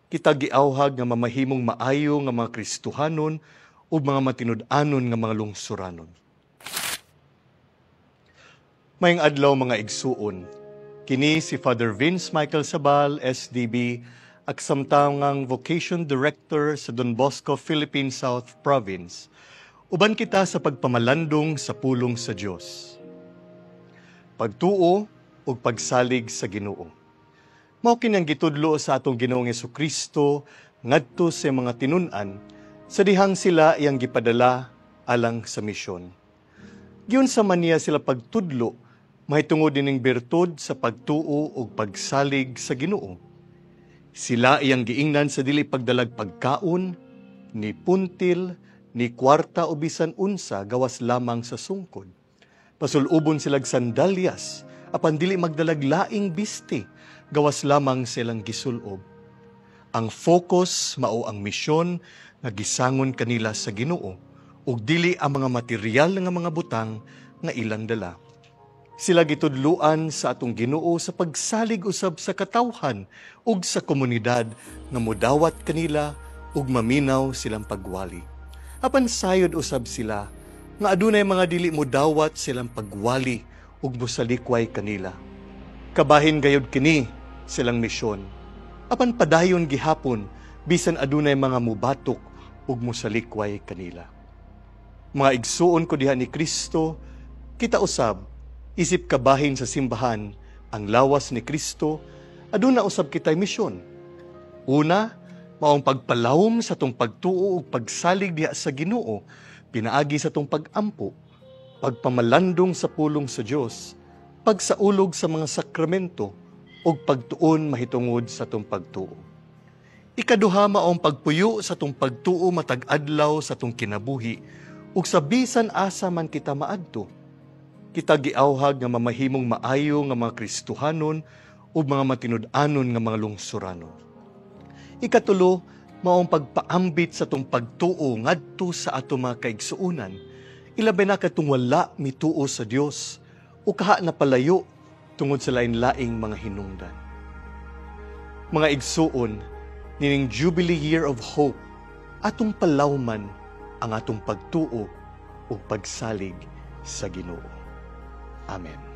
kita giawhag nga mamahimong maayo nga mga Kristohanon ug mga matinud-anon nga mga lungsuranon. Mayong adlaw mga igsuon, kini si Father Vince Michael Sabal, SDB, aksamtangang Vocation Director sa Don Bosco, Philippine South Province. Uban kita sa pagpamalandong sa pulong sa Dios. Pagtuo ug pagsalig sa Ginoo. Mao kini ang gitudlo sa atong Ginoong Jesucristo ngadto sa mga tinun-an sa dihang sila iyang gipadala alang sa misyon. Giun sa maniya sila pagtudlo mahitungod dining bertud sa pagtuo ug pagsalig sa Ginoo. Sila iyang giingnan sa dili pagdalag pagkaon, ni puntil, ni kwarta o bisan unsa gawas lamang sa sungkod. Pasulubon silag sandalyas, apan dili magdalag laing bisti, gawas lamang silang gisulob. Ang focus mao ang misyon nga gisangon kanila sa Ginoo ug dili ang mga material nga mga butang nga ilang dala. Sila gitudluan sa atong Ginoo sa pagsalig usab sa katawhan ug sa komunidad nga modawat kanila ug maminaw silang pagwali. Apan sayod usab sila nga adunay mga dili modawat silang pagwali ug mosalikway kanila. Kabahin gayud kini silang misyon. Apan padayon gihapon bisan adunay mga mubatok ug mosalikway kanila. Mga igsuon ko diha ni Kristo, kita usab isip kabahin sa simbahan ang lawas ni Kristo, aduna usab kitay misyon. Una, maong pagpalawom sa tong pagtuo ug pagsalig diha sa Ginoo, pinaagi sa tong pagampo, pagpamalandong sa pulong sa Dios, pagsaulog sa mga sakramento ug pagtuon mahitungod sa tong pagtuo. Ikaduha maong pagpuyo sa tong pagtuo matag adlaw sa tong kinabuhi ug sa bisan asa man kita maadto. Kita giawhag nga mamahimong maayo nga mga Kristohanon ug mga matinud-anon nga mga lungsuranon. Ikatulo, maong pagpaambit sa tong pagtuo ngadto sa ato mga kaigsuunan, ilabay na katong wala mituo sa Dios o kaha na palayo tungod sa lain-laing mga hinungdan. Mga igsuon, nining Jubilee Year of Hope, atong palawman ang atong pagtuo o pagsalig sa Ginoo. Amen.